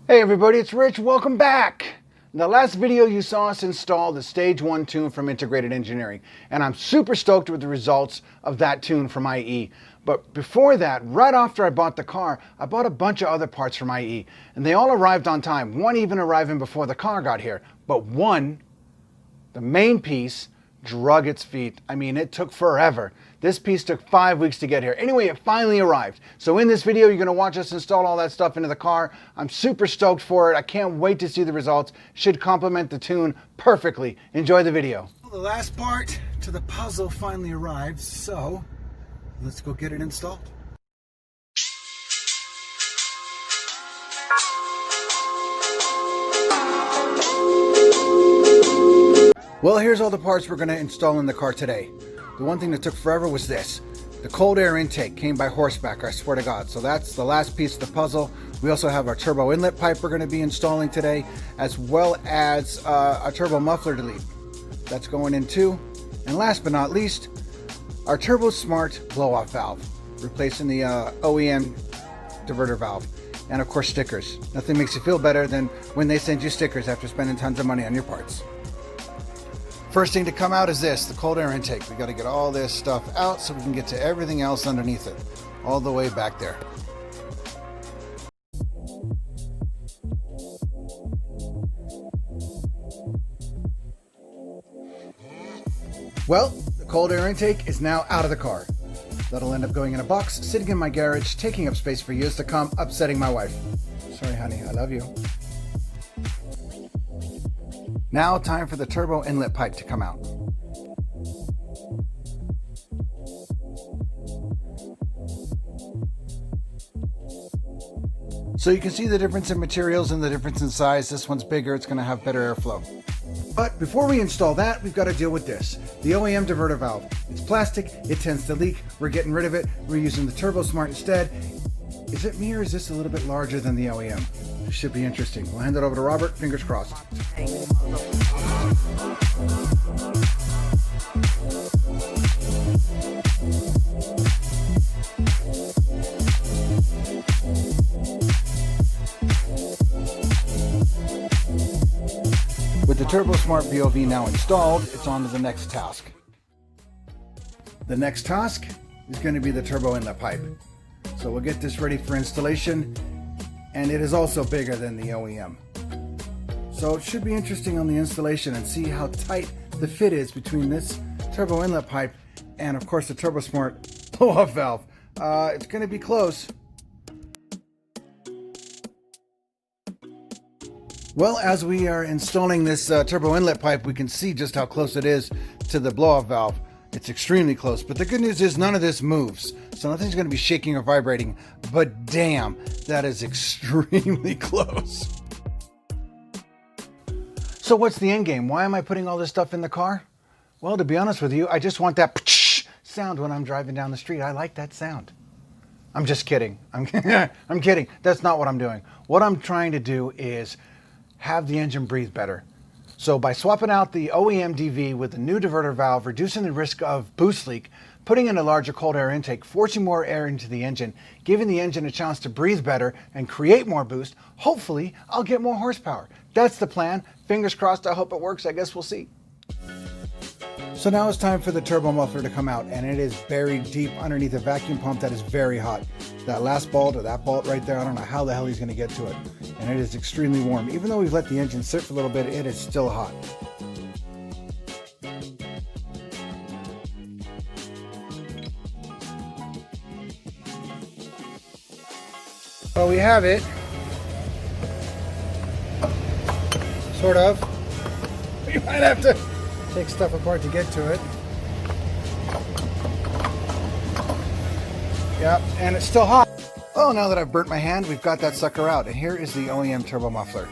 Hey everybody, it's Rich. Welcome back. In the last video you saw us install the Stage 1 tune from Integrated Engineering, and I'm super stoked with the results of that tune from IE. But before that, right after I bought the car, I bought a bunch of other parts from IE, and they all arrived on time, one even arriving before the car got here. But one, the main piece, drug its feet. I mean, it took forever. This piece took 5 weeks to get here. Anyway, it finally arrived. So in this video, you're gonna watch us install all that stuff into the car. I'm super stoked for it. I can't wait to see the results. Should complement the tune perfectly. Enjoy the video. Well, the last part to the puzzle finally arrives, so let's go get it installed. Well, here's all the parts we're going to install in the car today. The one thing that took forever was this. The cold air intake came by horseback, I swear to God. So that's the last piece of the puzzle. We also have our turbo inlet pipe we're going to be installing today, as well as a turbo muffler delete. That's going in too. And last but not least, our Turbosmart blow-off valve, replacing the OEM diverter valve. And of course, stickers. Nothing makes you feel better than when they send you stickers after spending tons of money on your parts. First thing to come out is this, the cold air intake. We got to get all this stuff out so we can get to everything else underneath it, all the way back there. Well, the cold air intake is now out of the car. That'll end up going in a box, sitting in my garage, taking up space for years to come, upsetting my wife. Sorry, honey, I love you. Now time for the turbo inlet pipe to come out. So you can see the difference in materials and the difference in size. This one's bigger, it's going to have better airflow. But before we install that, we've got to deal with this, the OEM diverter valve. It's plastic, it tends to leak, we're getting rid of it, we're using the Turbosmart instead. Is it me or is this a little bit larger than the OEM? It should be interesting. We'll hand it over to Robert, fingers crossed. With the Turbosmart VOV now installed, it's on to the next task. The next task is going to be the turbo inlet pipe. So we'll get this ready for installation, and it is also bigger than the OEM. So it should be interesting on the installation and see how tight the fit is between this turbo inlet pipe and of course the Turbosmart blow-off valve. It's going to be close. Well, as we are installing this turbo inlet pipe, we can see just how close it is to the blow-off valve. It's extremely close, but the good news is none of this moves, so nothing's going to be shaking or vibrating, but damn, that is extremely close. So what's the end game? Why am I putting all this stuff in the car? Well, to be honest with you, I just want that sound when I'm driving down the street. I like that sound. I'm just kidding. I'm kidding. That's not what I'm doing. What I'm trying to do is have the engine breathe better. So by swapping out the OEM DV with the new diverter valve, reducing the risk of boost leak, putting in a larger cold air intake, forcing more air into the engine, giving the engine a chance to breathe better and create more boost, hopefully I'll get more horsepower. That's the plan. Fingers crossed, I hope it works. I guess we'll see. So now it's time for the turbo muffler to come out, and it is buried deep underneath a vacuum pump that is very hot. That last bolt or that bolt right there, I don't know how the hell he's going to get to it. And it is extremely warm. Even though we've let the engine sit for a little bit, it is still hot. Well, we have it. Sort of. We might have to take stuff apart to get to it. Yep, and it's still hot. Oh, now that I've burnt my hand, we've got that sucker out. And here is the OEM turbo muffler.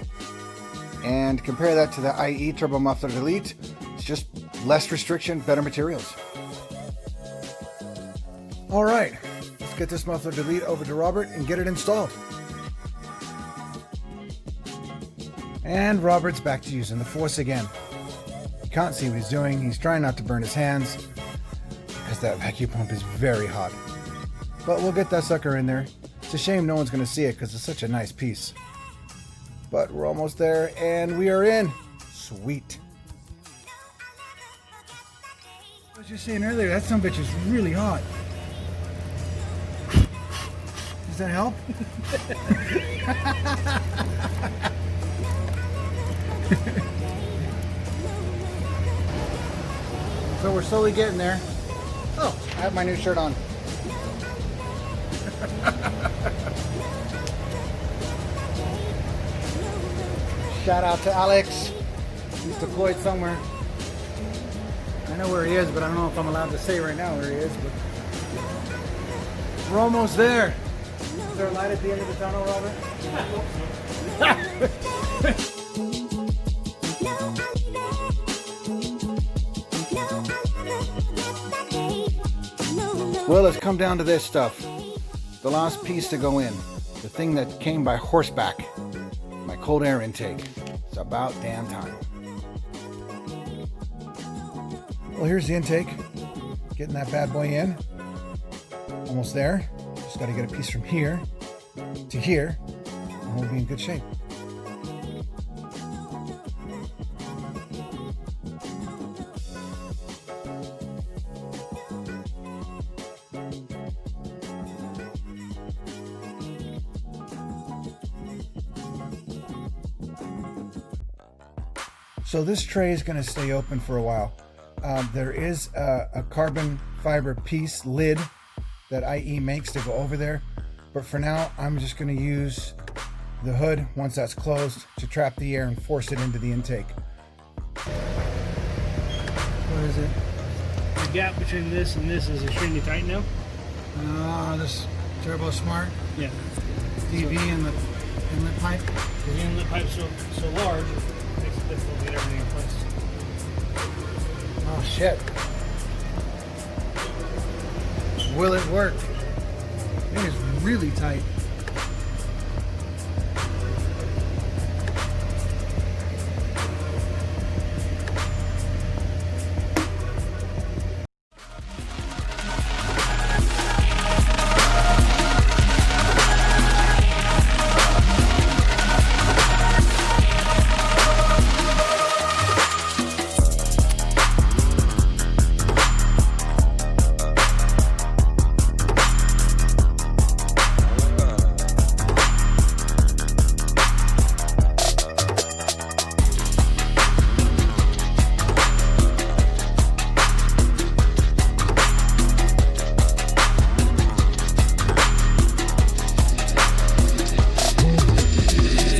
And compare that to the IE turbo muffler delete. It's just less restriction, better materials. All right, let's get this muffler delete over to Robert and get it installed. And Robert's back to using the force again. You can't see what he's doing. He's trying not to burn his hands because that vacuum pump is very hot. But we'll get that sucker in there. It's a shame no one's going to see it because it's such a nice piece. but we're almost there, and we are in. Sweet. I was just saying earlier, that sumbitch is really hot. Does that help? So we're slowly getting there. Oh, I have my new shirt on. Shout out to Alex. He's deployed somewhere. I know where he is, but I don't know if I'm allowed to say right now where he is. But we're almost there. Is there a light at the end of the tunnel, Robert? Well, let's come down to this stuff. The last piece to go in. The thing that came by horseback. My cold air intake. It's about damn time. Well, here's the intake. Getting that bad boy in. Almost there. Just got to get a piece from here to here, and we'll be in good shape. So this tray is going to stay open for a while. There is a carbon fiber piece lid that IE makes to go over there, but for now I'm just going to use the hood once that's closed to trap the air and force it into the intake. What is it? The gap between this and this is extremely tight now. This Turbosmart Yeah. DV and the inlet pipe. The inlet pipe's so large, it makes it difficult to get everything in place. Oh shit. Will it work? It is really tight.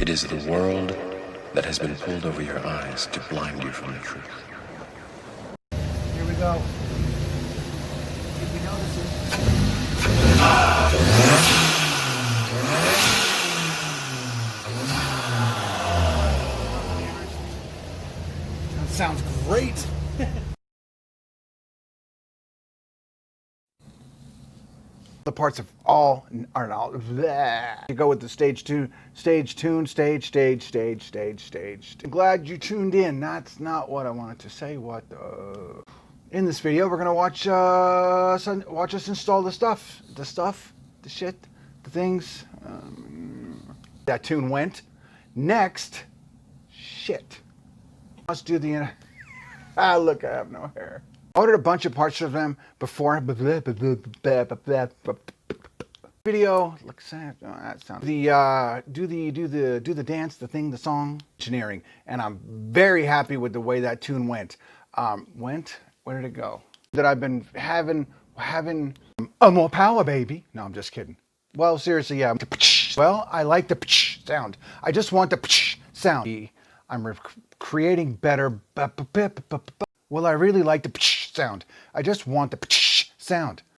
It is the world that has been pulled over your eyes to blind you from the truth. Here we go. Did we notice it? That sounds great. The parts of all are all bleh. You go with the stage tune. I'm glad you tuned in. That's not what I wanted to say. What in this video we're gonna watch us install the stuff, the shit, the things. That tune went. Next, shit. Let's do the. Look, I have no hair. I ordered a bunch of parts of them before. Video. Look, that sounds. Do the dance, the thing, the song, engineering, and I'm very happy with the way that tune went. Where did it go? That I've been having more power, baby. No, I'm just kidding. Well, seriously, yeah. Well, I like the sound. I just want the sound. I'm creating better. Well, I really like the sound. I just want the sound.